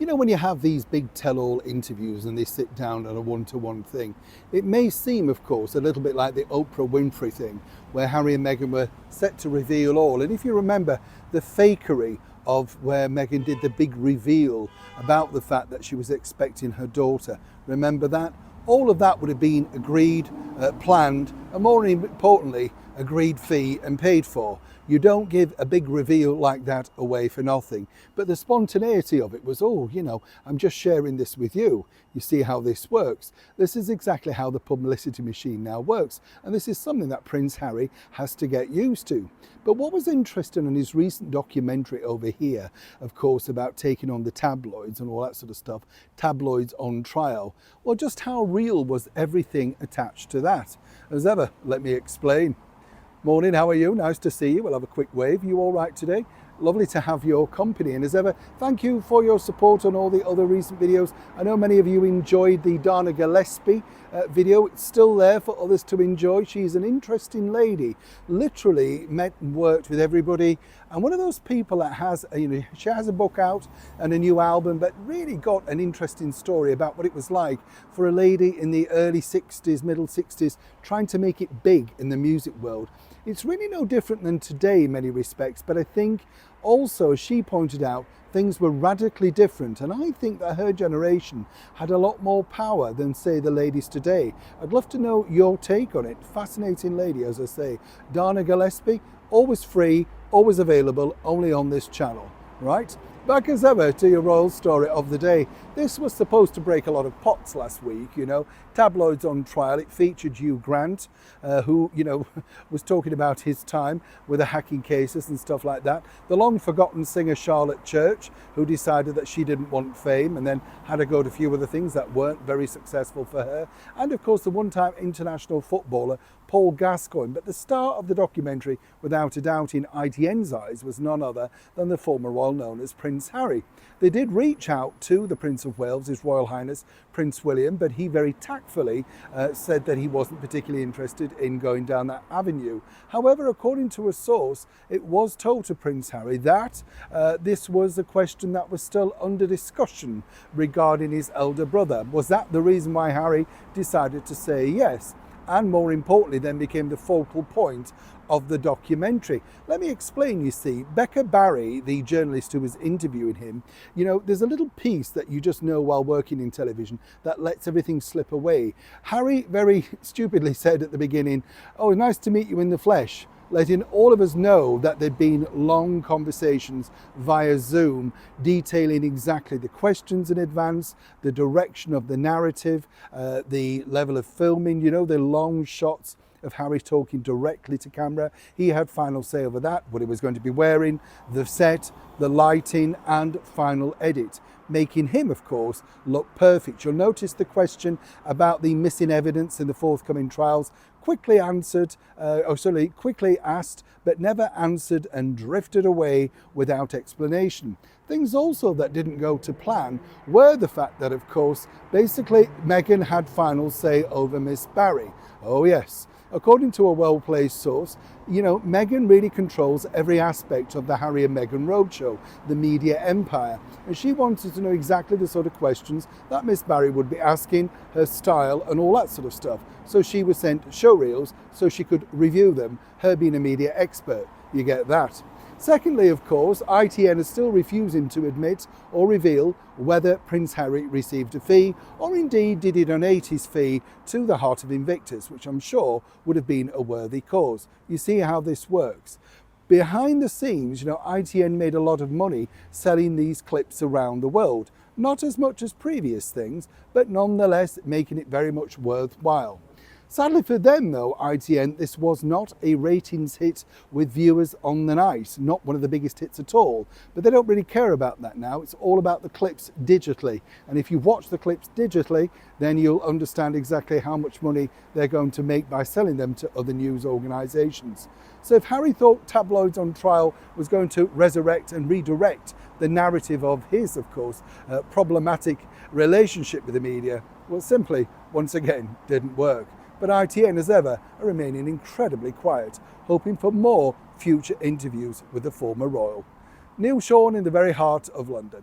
You know, when you have these big tell-all interviews and they sit down at a one-to-one thing, it may seem, of course, a little bit like the Oprah Winfrey thing, where Harry and Meghan were set to reveal all. And if you remember the fakery of where Meghan did the big reveal about the fact that she was expecting her daughter, remember that? All of that would have been agreed, planned, and more importantly, agreed fee and paid for. You don't give a big reveal like that away for nothing. But the spontaneity of it was, oh, you know, I'm just sharing this with you. You see how this works. This is exactly how the publicity machine now works. And this is something that Prince Harry has to get used to. But what was interesting in his recent documentary over here, of course, about taking on the tabloids and all that sort of stuff, tabloids on trial, well, just how real was everything attached to that? As ever, let me explain. Morning, how are you? Nice to see you. We'll have a quick wave. You all right today? Lovely to have your company. And as ever, thank you for your support on all the other recent videos. I know many of you enjoyed the Dana Gillespie video. It's still there for others to enjoy. She's an interesting lady, literally met and worked with everybody. And one of those people that has, she has a book out and a new album, but really got an interesting story about what it was like for a lady in the early 60s, middle 60s, trying to make it big in the music world. It's really no different than today in many respects, but I think also, as she pointed out, things were radically different, and I think that her generation had a lot more power than, say, the ladies today. I'd love to know your take on it. Fascinating lady, as I say. Dana Gillespie, always free, always available, only on this channel, right? Back as ever to your royal story of the day. This was supposed to break a lot of pots last week, tabloids on trial. It featured Hugh Grant, who, was talking about his time with the hacking cases and stuff like that. The long forgotten singer Charlotte Church, who decided that she didn't want fame and then had to go to a few other things that weren't very successful for her. And of course, the one-time international footballer Paul Gascoigne. But the star of the documentary, without a doubt in ITN's eyes, was none other than the former royal known as Prince Harry. They did reach out to the Prince of Wales, His Royal Highness Prince William, but he very tactfully said that he wasn't particularly interested in going down that avenue. However, according to a source, it was told to Prince Harry that this was a question that was still under discussion regarding his elder brother. Was that the reason why Harry decided to say yes? And more importantly, then became the focal point of the documentary. Let me explain, you see. Becca Barry, the journalist who was interviewing him, there's a little piece that you just know while working in television that lets everything slip away. Harry very stupidly said at the beginning, "Oh, nice to meet you in the flesh," letting all of us know that there'd been long conversations via Zoom detailing exactly the questions in advance, the direction of the narrative, the level of filming, the long shots of Harry talking directly to camera. He had final say over that, what he was going to be wearing, the set, the lighting, and final edit, making him, of course, look perfect. You'll notice the question about the missing evidence in the forthcoming trials quickly asked, but never answered, and drifted away without explanation. Things also that didn't go to plan were the fact that, of course, basically Meghan had final say over Miss Barry. Oh yes. According to a well-placed source, Meghan really controls every aspect of the Harry and Meghan roadshow, the media empire. And she wanted to know exactly the sort of questions that Miss Barry would be asking, her style and all that sort of stuff. So she was sent showreels so she could review them, her being a media expert. You get that. Secondly, of course, ITN is still refusing to admit or reveal whether Prince Harry received a fee, or indeed did he donate his fee to the Heart of Invictus, which I'm sure would have been a worthy cause. You see how this works. Behind the scenes, ITN made a lot of money selling these clips around the world. Not as much as previous things, but nonetheless making it very much worthwhile. Sadly for them though, ITN, this was not a ratings hit with viewers on the night, not one of the biggest hits at all. But they don't really care about that now. It's all about the clips digitally. And if you watch the clips digitally, then you'll understand exactly how much money they're going to make by selling them to other news organisations. So if Harry thought tabloids on trial was going to resurrect and redirect the narrative of his, of course, problematic relationship with the media, well, simply, once again, didn't work. But ITN, as ever, are remaining incredibly quiet, hoping for more future interviews with the former royal. Neil Sean in the very heart of London.